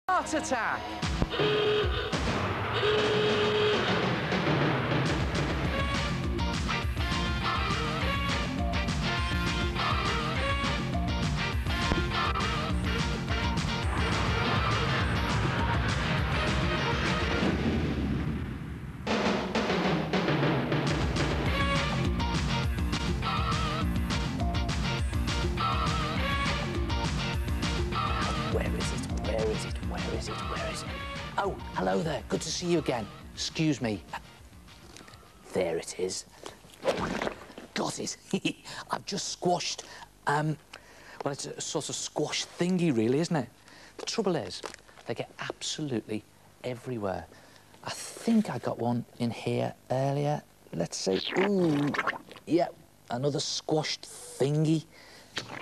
Heart attack! Where is it? Oh, hello there. Good to see you again. Excuse me. There it is. Got it. I've just squashed, well, it's a sort of squash thingy, really, isn't it? The trouble is, they get absolutely everywhere. I think I got one in here earlier. Let's see. Ooh, yeah, another squashed thingy.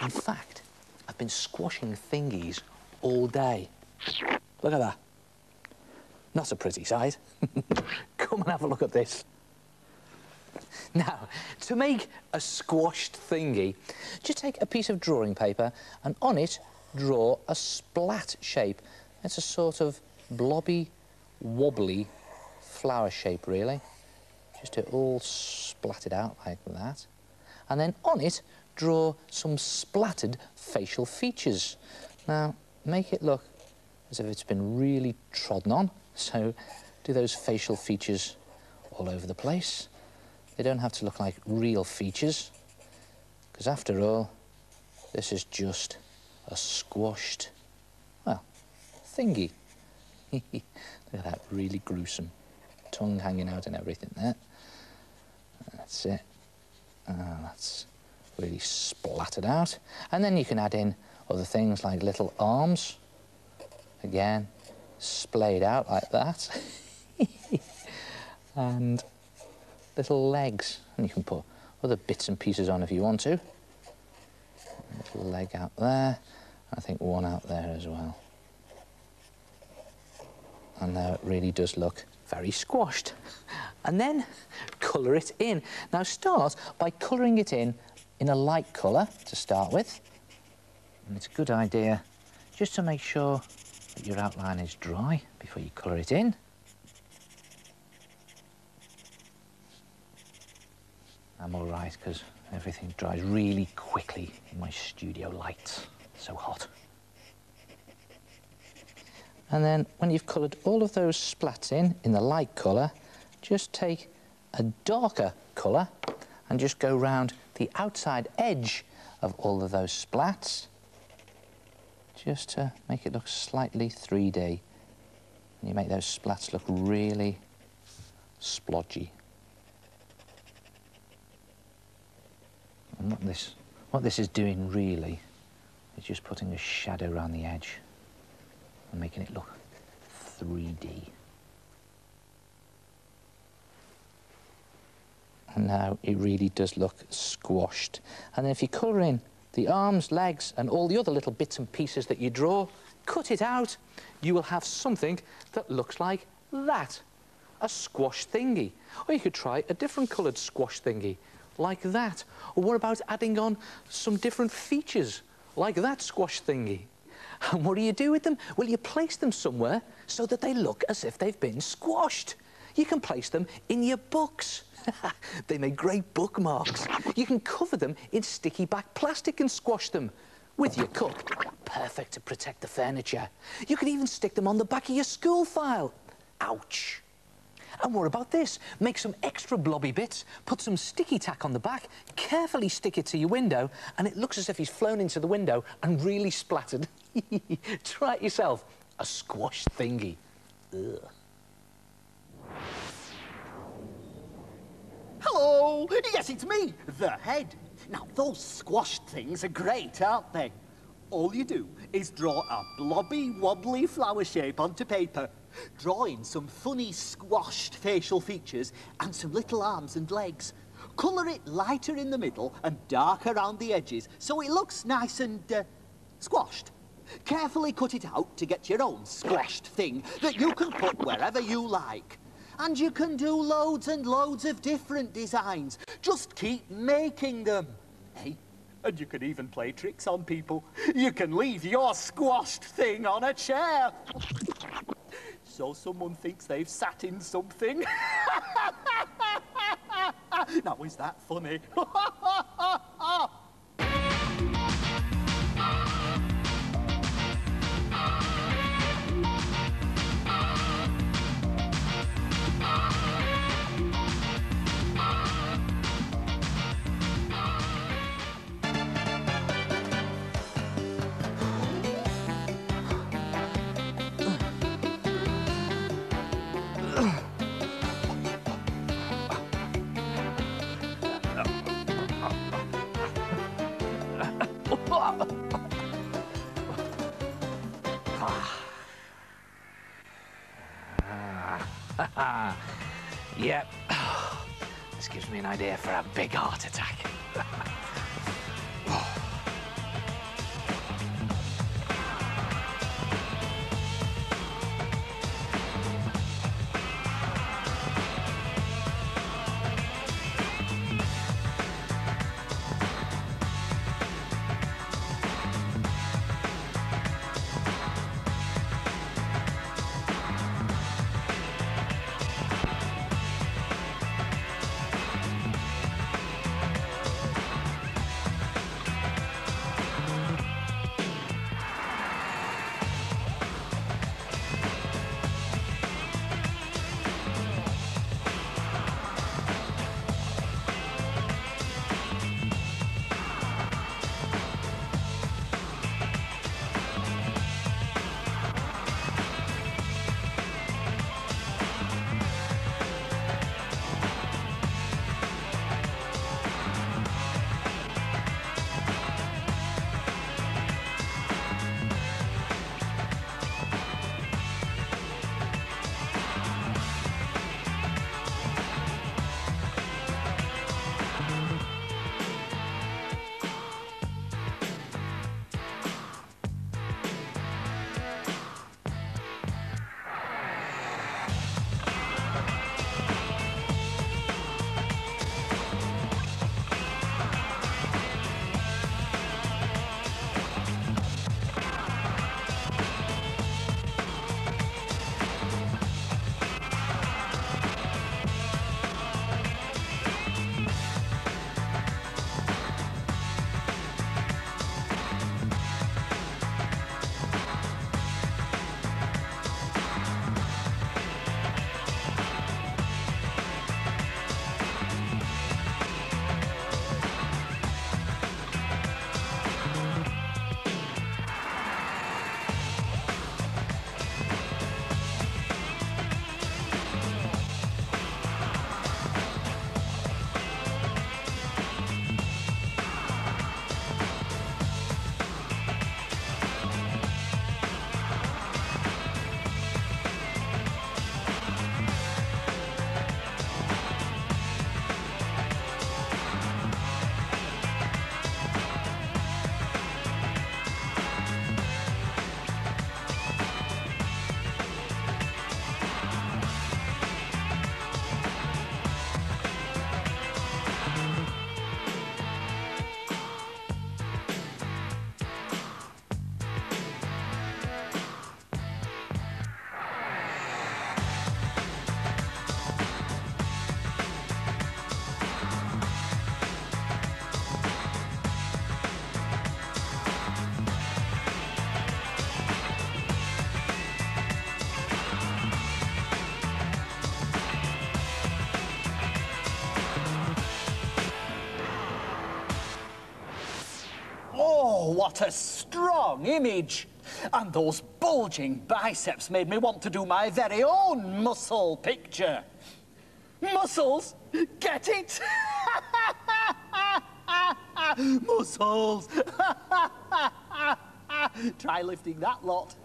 In fact, I've been squashing thingies all day. Look at that. Not a pretty sight. Come and have a look at this. Now, to make a squashed thingy, just take a piece of drawing paper and on it draw a splat shape. It's a sort of blobby, wobbly flower shape, really. Just to all splat it out like that. And then on it, draw some splattered facial features. Now, make it look as if it's been really trodden on. So do those facial features all over the place. They don't have to look like real features, because after all, this is just a squashed, well, thingy. Look at that, really gruesome. Tongue hanging out and everything there. That's it. That's really splattered out. And then you can add in other things like little arms. Again, splayed out like that. And little legs. And you can put other bits and pieces on if you want to. A little leg out there. I think one out there as well. And now it really does look very squashed. And then colour it in. Now start by colouring it in a light colour to start with. And it's a good idea just to make sure that your outline is dry before you colour it in. I'm all right because everything dries really quickly in my studio lights. It's so hot. And then when you've coloured all of those splats in the light colour, just take a darker colour and just go round the outside edge of all of those splats, just to make it look slightly 3D. And you make those splats look really splodgy. And what this is doing really is just putting a shadow around the edge and making it look 3D. And now it really does look squashed. And then if you colour in the arms, legs and all the other little bits and pieces that you draw, cut it out, you will have something that looks like that. A squash thingy. Or you could try a different coloured squash thingy, like that. Or what about adding on some different features, like that squash thingy? And what do you do with them? Well, you place them somewhere so that they look as if they've been squashed. You can place them in your books. They make great bookmarks. You can cover them in sticky back plastic and squash them with your cup. Perfect to protect the furniture. You can even stick them on the back of your school file. Ouch. And what about this? Make some extra blobby bits, put some sticky tack on the back, carefully stick it to your window, and it looks as if he's flown into the window and really splattered. Try it yourself. A squash thingy. Ugh. Hello! Yes, it's me, the head. Now, those squashed things are great, aren't they? All you do is draw a blobby, wobbly flower shape onto paper, draw in some funny squashed facial features and some little arms and legs. Colour it lighter in the middle and darker around the edges so it looks nice and squashed. Carefully cut it out to get your own squashed thing that you can put wherever you like. And you can do loads and loads of different designs. Just keep making them. Hey, And you can even play tricks on people. You can leave your squashed thing on a chair. So someone thinks they've sat in something. Now, is that funny? Yep. This gives me an idea for a big heart attack. Oh, what a strong image! And those bulging biceps made me want to do my very own muscle picture. Muscles? Get it? Muscles! Try lifting that lot.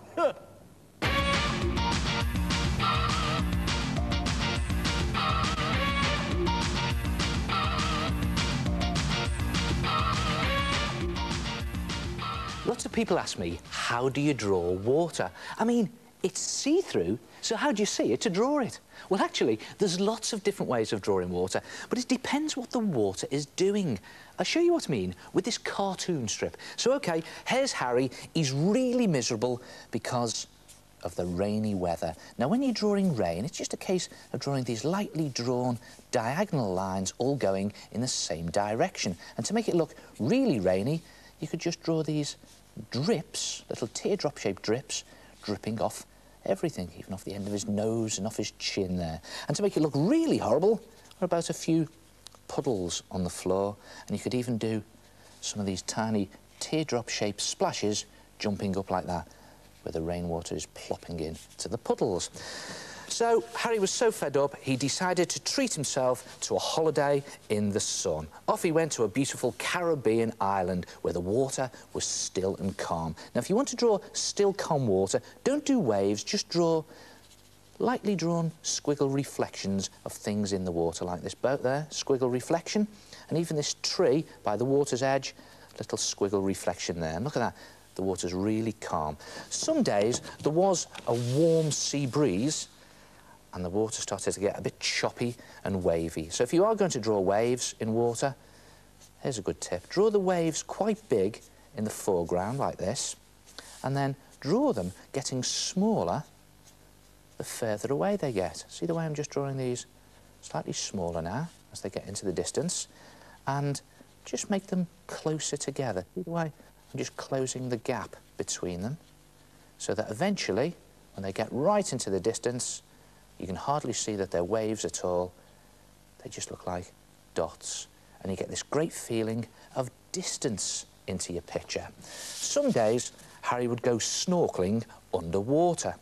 Lots of people ask me, how do you draw water? I mean, it's see-through, so how do you see it to draw it? Well, actually, there's lots of different ways of drawing water, but it depends what the water is doing. I'll show you what I mean with this cartoon strip. So, OK, here's Harry. He's really miserable because of the rainy weather. Now, when you're drawing rain, it's just a case of drawing these lightly drawn diagonal lines all going in the same direction. And to make it look really rainy, you could just draw these drips, little teardrop-shaped drips, dripping off everything, even off the end of his nose and off his chin there. And to make it look really horrible, what about a few puddles on the floor? And you could even do some of these tiny teardrop-shaped splashes jumping up like that, where the rainwater is plopping in to the puddles. So Harry was so fed up, he decided to treat himself to a holiday in the sun. Off he went to a beautiful Caribbean island where the water was still and calm. Now, if you want to draw still, calm water, don't do waves, just draw lightly drawn squiggle reflections of things in the water, like this boat there, squiggle reflection, and even this tree by the water's edge, little squiggle reflection there. And look at that, the water's really calm. Some days there was a warm sea breeze and the water started to get a bit choppy and wavy. So if you are going to draw waves in water, here's a good tip. Draw the waves quite big in the foreground, like this, and then draw them getting smaller the further away they get. See the way I'm just drawing these slightly smaller now as they get into the distance, and just make them closer together. See the way I'm just closing the gap between them, so that eventually, when they get right into the distance, you can hardly see that they're waves at all. They just look like dots. And you get this great feeling of distance into your picture. Some days, Harry would go snorkeling underwater.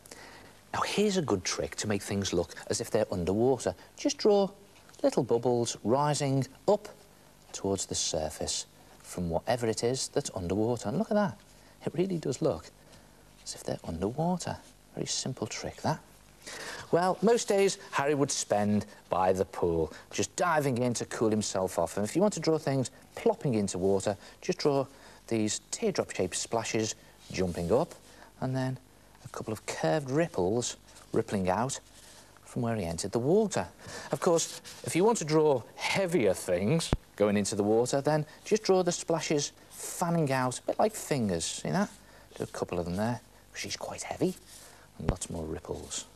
Now, here's a good trick to make things look as if they're underwater. Just draw little bubbles rising up towards the surface from whatever it is that's underwater. And look at that. It really does look as if they're underwater. Very simple trick, that. Well, most days Harry would spend by the pool, just diving in to cool himself off. And if you want to draw things plopping into water, just draw these teardrop-shaped splashes jumping up, and then a couple of curved ripples rippling out from where he entered the water. Of course, if you want to draw heavier things going into the water, then just draw the splashes fanning out, a bit like fingers. See that? Do a couple of them there. She's quite heavy, and lots more ripples.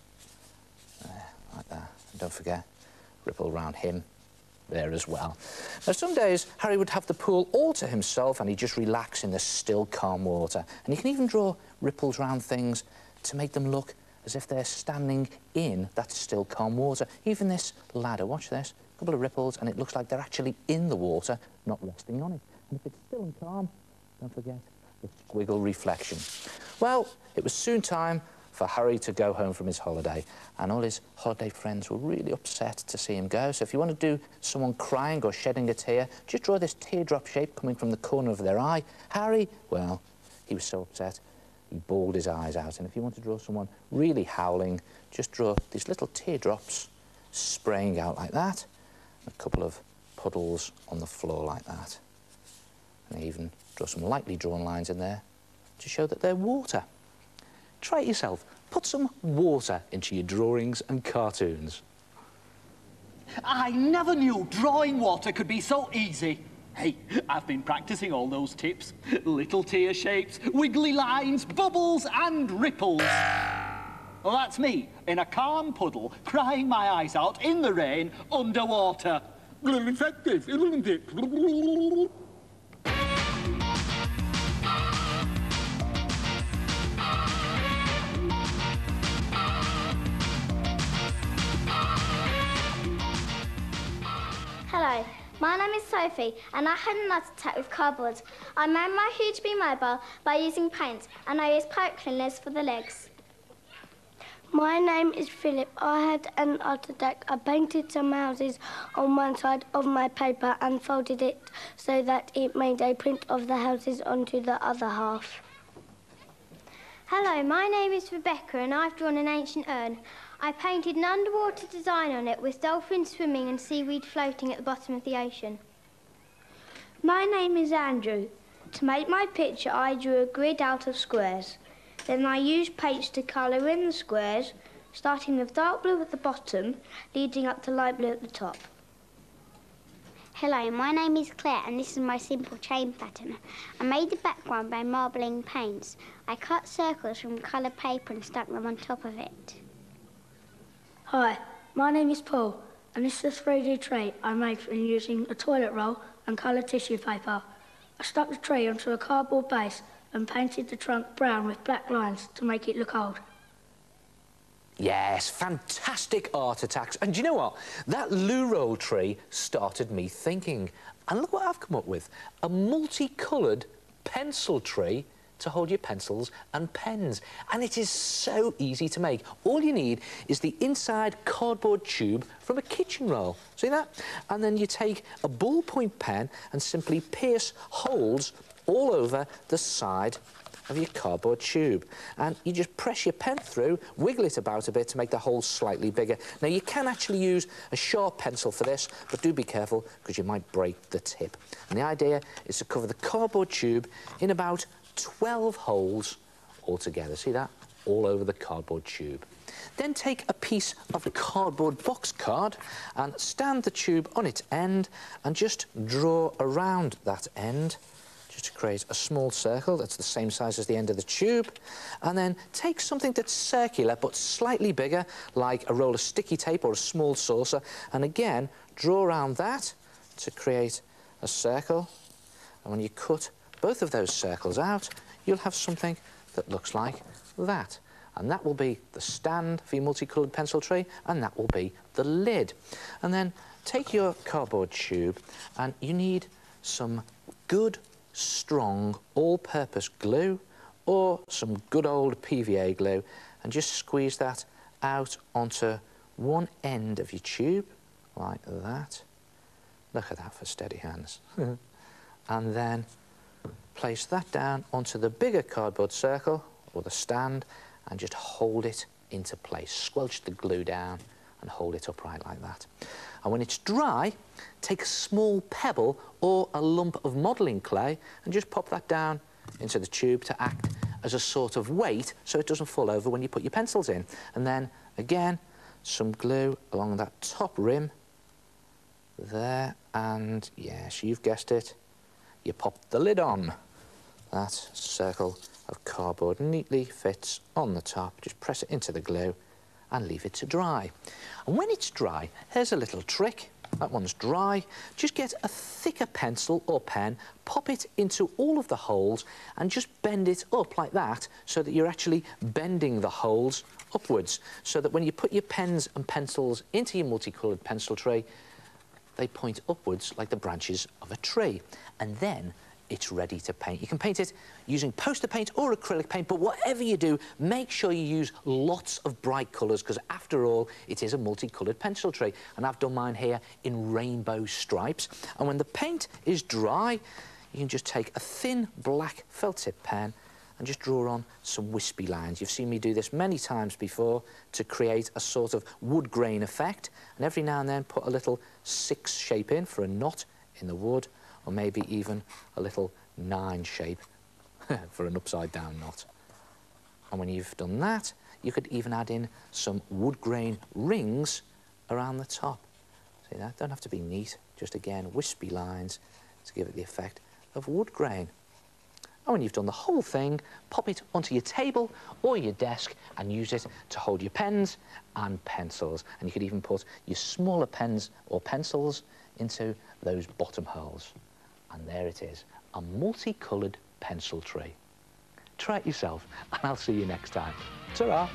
There, like that. And don't forget, ripple around him there as well. Now, some days, Harry would have the pool all to himself and he'd just relax in the still, calm water. And you can even draw ripples around things to make them look as if they're standing in that still, calm water. Even this ladder, watch this, a couple of ripples, and it looks like they're actually in the water, not resting on it. And if it's still and calm, don't forget the squiggle reflection. Well, it was soon time for Harry to go home from his holiday, and all his holiday friends were really upset to see him go. So if you want to do someone crying or shedding a tear, just draw this teardrop shape coming from the corner of their eye. Harry, well, he was so upset, he bawled his eyes out. And if you want to draw someone really howling, just draw these little teardrops spraying out like that, and a couple of puddles on the floor like that. And even draw some lightly drawn lines in there to show that they're water. Try it yourself. Put some water into your drawings and cartoons. I never knew drawing water could be so easy. Hey, I've been practicing all those tips. Little tear shapes, wiggly lines, bubbles and ripples. Well, that's me, in a calm puddle, crying my eyes out in the rain, underwater. Effective, isn't it? Hello, my name is Sophie and I had an heart attack with cardboard. I made my hair to be mobile by using paint and I used pipe cleaners for the legs. My name is Philip. I had an art attack. I painted some houses on one side of my paper and folded it so that it made a print of the houses onto the other half. Hello, my name is Rebecca and I've drawn an ancient urn. I painted an underwater design on it with dolphins swimming and seaweed floating at the bottom of the ocean. My name is Andrew. To make my picture, I drew a grid out of squares. Then I use paints to colour in the squares, starting with dark blue at the bottom, leading up to light blue at the top. Hello, my name is Claire and this is my simple chain pattern. I made the background by marbling paints. I cut circles from coloured paper and stuck them on top of it. Hi, my name is Paul, and this is a 3D tree I made from using a toilet roll and coloured tissue paper. I stuck the tree onto a cardboard base and painted the trunk brown with black lines to make it look old. Yes, fantastic art attacks. And do you know what? That loo roll tree started me thinking. And look what I've come up with. A multicoloured pencil tree to hold your pencils and pens. And it is so easy to make. All you need is the inside cardboard tube from a kitchen roll. See that? And then you take a ballpoint pen and simply pierce holes all over the side of your cardboard tube, and you just press your pen through, wiggle it about a bit to make the hole slightly bigger. Now you can actually use a sharp pencil for this, but do be careful because you might break the tip. And the idea is to cover the cardboard tube in about 12 holes altogether. See that? All over the cardboard tube. Then take a piece of cardboard box card and stand the tube on its end and just draw around that end, just to create a small circle that's the same size as the end of the tube, and then take something that's circular but slightly bigger, like a roll of sticky tape or a small saucer, and again draw around that to create a circle. And when you cut both of those circles out, you'll have something that looks like that. And that will be the stand for your multicoloured pencil tray, and that will be the lid. And then take your cardboard tube, and you need some good strong all-purpose glue or some good old PVA glue, and just squeeze that out onto one end of your tube like that. Look at that for steady hands. And then place that down onto the bigger cardboard circle or the stand and just hold it into place. Squelch the glue down and hold it upright like that. And when it's dry, take a small pebble or a lump of modelling clay and just pop that down into the tube to act as a sort of weight so it doesn't fall over when you put your pencils in. And then, again, some glue along that top rim there, and yes, you've guessed it, you pop the lid on. That circle of cardboard neatly fits on the top. Just press it into the glue and leave it to dry. And when it's dry, here's a little trick. That one's dry. Just get a thicker pencil or pen, pop it into all of the holes and just bend it up like that so that you're actually bending the holes upwards, so that when you put your pens and pencils into your multicoloured pencil tray, they point upwards like the branches of a tree. And then it's ready to paint. You can paint it using poster paint or acrylic paint, but whatever you do, make sure you use lots of bright colours, because after all, it is a multicoloured pencil tray. And I've done mine here in rainbow stripes. And when the paint is dry, you can just take a thin black felt tip pen and just draw on some wispy lines. You've seen me do this many times before to create a sort of wood grain effect. And every now and then put a little 6 shape in for a knot in the wood, or maybe even a little 9 shape for an upside down knot. And when you've done that, you could even add in some wood grain rings around the top. See that? Don't have to be neat, just again wispy lines to give it the effect of wood grain. And when you've done the whole thing, pop it onto your table or your desk and use it to hold your pens and pencils. And you could even put your smaller pens or pencils into those bottom holes. And there it is, a multicoloured pencil tray. Try it yourself, and I'll see you next time. Ta-ra!